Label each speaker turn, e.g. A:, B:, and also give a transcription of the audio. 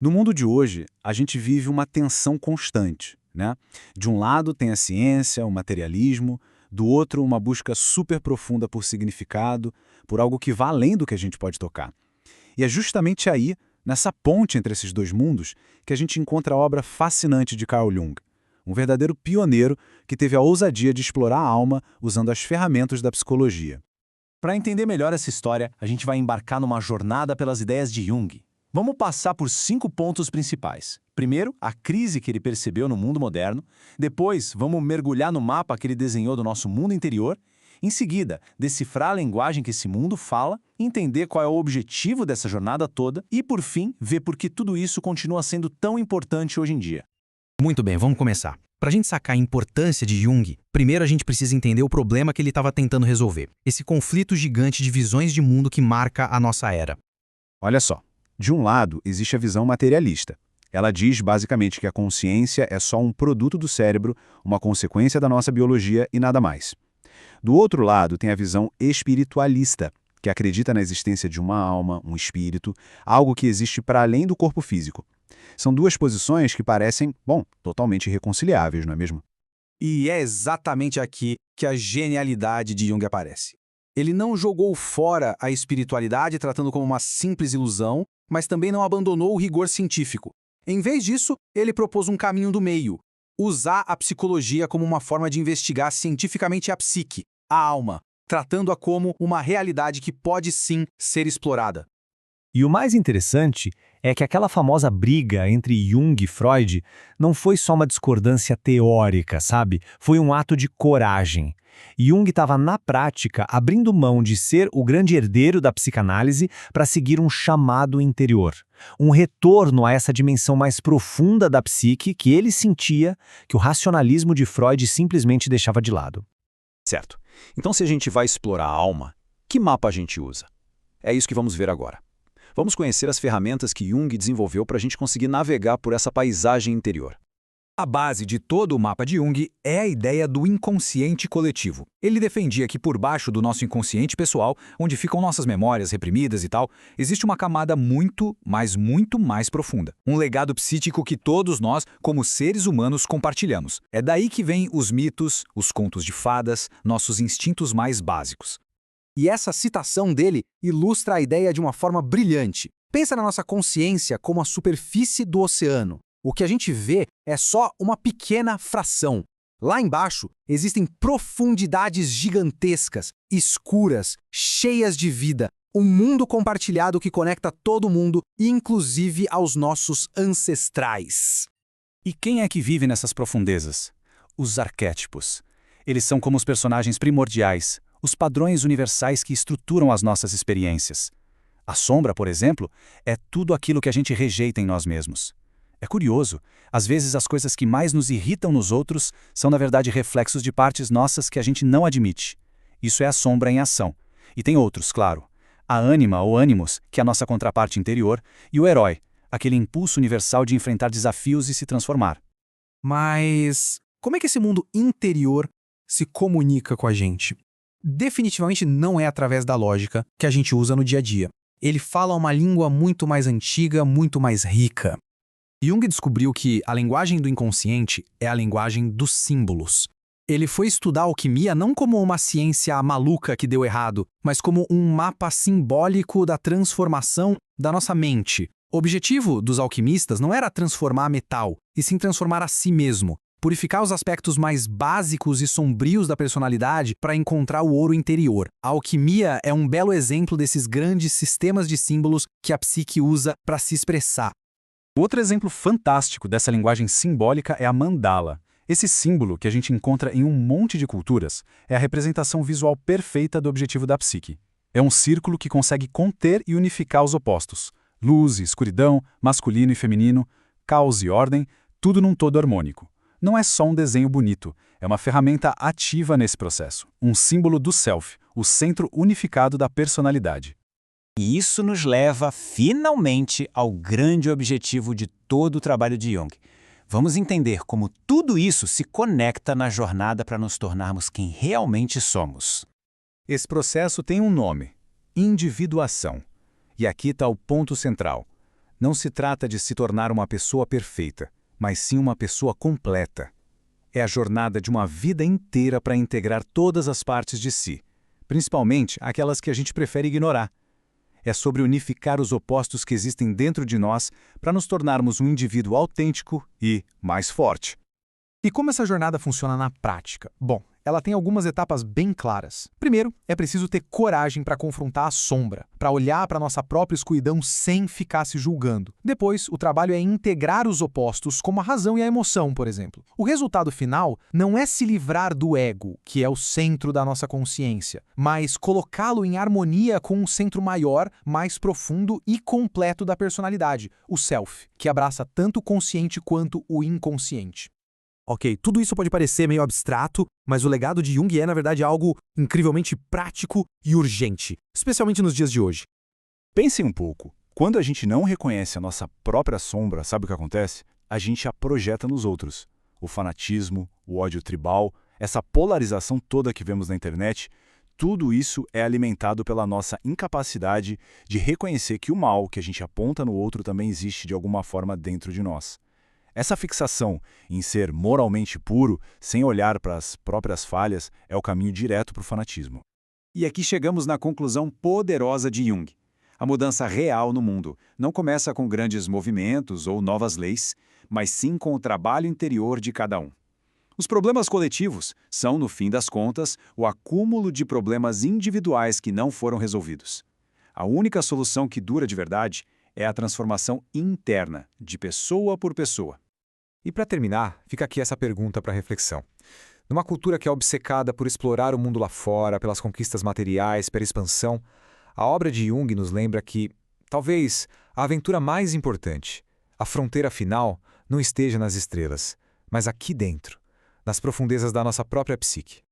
A: No mundo de hoje, a gente vive uma tensão constante, né? De um lado tem a ciência, o materialismo, do outro uma busca super profunda por significado, por algo que vá além do que a gente pode tocar. E é justamente aí, nessa ponte entre esses dois mundos, que a gente encontra a obra fascinante de Carl Jung, um verdadeiro pioneiro que teve a ousadia de explorar a alma usando as ferramentas da psicologia.
B: Para entender melhor essa história, a gente vai embarcar numa jornada pelas ideias de Jung. Vamos passar por 5 pontos principais. Primeiro, a crise que ele percebeu no mundo moderno. Depois, vamos mergulhar no mapa que ele desenhou do nosso mundo interior. Em seguida, decifrar a linguagem que esse mundo fala, entender qual é o objetivo dessa jornada toda e, por fim, ver por que tudo isso continua sendo tão importante hoje em dia.
C: Muito bem, vamos começar. Para a gente sacar a importância de Jung, primeiro a gente precisa entender o problema que ele estava tentando resolver. Esse conflito gigante de visões de mundo que marca a nossa era.
A: Olha só, de um lado existe a visão materialista. Ela diz basicamente que a consciência é só um produto do cérebro, uma consequência da nossa biologia e nada mais. Do outro lado tem a visão espiritualista, que acredita na existência de uma alma, um espírito, algo que existe para além do corpo físico. São duas posições que parecem, bom, totalmente irreconciliáveis, não é mesmo?
D: E é exatamente aqui que a genialidade de Jung aparece. Ele não jogou fora a espiritualidade tratando como uma simples ilusão, mas também não abandonou o rigor científico. Em vez disso, ele propôs um caminho do meio, usar a psicologia como uma forma de investigar cientificamente a psique, a alma, tratando-a como uma realidade que pode sim ser explorada.
E: E o mais interessante é que aquela famosa briga entre Jung e Freud não foi só uma discordância teórica, sabe? Foi um ato de coragem. Jung estava, na prática, abrindo mão de ser o grande herdeiro da psicanálise para seguir um chamado interior. Um retorno a essa dimensão mais profunda da psique que ele sentia que o racionalismo de Freud simplesmente deixava de lado.
F: Certo. Então, se a gente vai explorar a alma, que mapa a gente usa? É isso que vamos ver agora. Vamos conhecer as ferramentas que Jung desenvolveu para a gente conseguir navegar por essa paisagem interior.
G: A base de todo o mapa de Jung é a ideia do inconsciente coletivo. Ele defendia que por baixo do nosso inconsciente pessoal, onde ficam nossas memórias reprimidas e tal, existe uma camada muito mais profunda. Um legado psíquico que todos nós, como seres humanos, compartilhamos. É daí que vêm os mitos, os contos de fadas, nossos instintos mais básicos.
D: E essa citação dele ilustra a ideia de uma forma brilhante. Pensa na nossa consciência como a superfície do oceano. O que a gente vê é só uma pequena fração. Lá embaixo existem profundidades gigantescas, escuras, cheias de vida, um mundo compartilhado que conecta todo mundo, inclusive aos nossos ancestrais.
A: E quem é que vive nessas profundezas? Os arquétipos. Eles são como os personagens primordiais, os padrões universais que estruturam as nossas experiências. A sombra, por exemplo, é tudo aquilo que a gente rejeita em nós mesmos. É curioso, às vezes as coisas que mais nos irritam nos outros são na verdade reflexos de partes nossas que a gente não admite. Isso é a sombra em ação. E tem outros, claro. A ânima ou ânimos, que é a nossa contraparte interior, e o herói, aquele impulso universal de enfrentar desafios e se transformar.
D: Mas como é que esse mundo interior se comunica com a gente? Definitivamente não é através da lógica que a gente usa no dia a dia. Ele fala uma língua muito mais antiga, muito mais rica. Jung descobriu que a linguagem do inconsciente é a linguagem dos símbolos. Ele foi estudar a alquimia não como uma ciência maluca que deu errado, mas como um mapa simbólico da transformação da nossa mente. O objetivo dos alquimistas não era transformar metal, e sim transformar a si mesmo, purificar os aspectos mais básicos e sombrios da personalidade para encontrar o ouro interior. A alquimia é um belo exemplo desses grandes sistemas de símbolos que a psique usa para se expressar.
A: Outro exemplo fantástico dessa linguagem simbólica é a mandala. Esse símbolo, que a gente encontra em um monte de culturas, é a representação visual perfeita do objetivo da psique. É um círculo que consegue conter e unificar os opostos. Luz e escuridão, masculino e feminino, caos e ordem, tudo num todo harmônico. Não é só um desenho bonito, é uma ferramenta ativa nesse processo. Um símbolo do self, o centro unificado da personalidade.
B: E isso nos leva, finalmente, ao grande objetivo de todo o trabalho de Jung. Vamos entender como tudo isso se conecta na jornada para nos tornarmos quem realmente somos.
A: Esse processo tem um nome: individuação. E aqui está o ponto central. Não se trata de se tornar uma pessoa perfeita, mas sim uma pessoa completa. É a jornada de uma vida inteira para integrar todas as partes de si, principalmente aquelas que a gente prefere ignorar. É sobre unificar os opostos que existem dentro de nós para nos tornarmos um indivíduo autêntico e mais forte.
D: E como essa jornada funciona na prática? Bom, ela tem algumas etapas bem claras. Primeiro, é preciso ter coragem para confrontar a sombra, para olhar para nossa própria escuridão sem ficar se julgando. Depois, o trabalho é integrar os opostos, como a razão e a emoção, por exemplo. O resultado final não é se livrar do ego, que é o centro da nossa consciência, mas colocá-lo em harmonia com um centro maior, mais profundo e completo da personalidade, o self, que abraça tanto o consciente quanto o inconsciente. Ok, tudo isso pode parecer meio abstrato, mas o legado de Jung é, na verdade, algo incrivelmente prático e urgente, especialmente nos dias de hoje.
B: Pensem um pouco. Quando a gente não reconhece a nossa própria sombra, sabe o que acontece? A gente a projeta nos outros. O fanatismo, o ódio tribal, essa polarização toda que vemos na internet, tudo isso é alimentado pela nossa incapacidade de reconhecer que o mal que a gente aponta no outro também existe de alguma forma dentro de nós. Essa fixação em ser moralmente puro, sem olhar para as próprias falhas, é o caminho direto para o fanatismo.
F: E aqui chegamos na conclusão poderosa de Jung. A mudança real no mundo não começa com grandes movimentos ou novas leis, mas sim com o trabalho interior de cada um. Os problemas coletivos são, no fim das contas, o acúmulo de problemas individuais que não foram resolvidos. A única solução que dura de verdade é a transformação interna, de pessoa por pessoa.
G: E para terminar, fica aqui essa pergunta para reflexão. Numa cultura que é obcecada por explorar o mundo lá fora, pelas conquistas materiais, pela expansão, a obra de Jung nos lembra que, talvez, a aventura mais importante, a fronteira final, não esteja nas estrelas, mas aqui dentro, nas profundezas da nossa própria psique.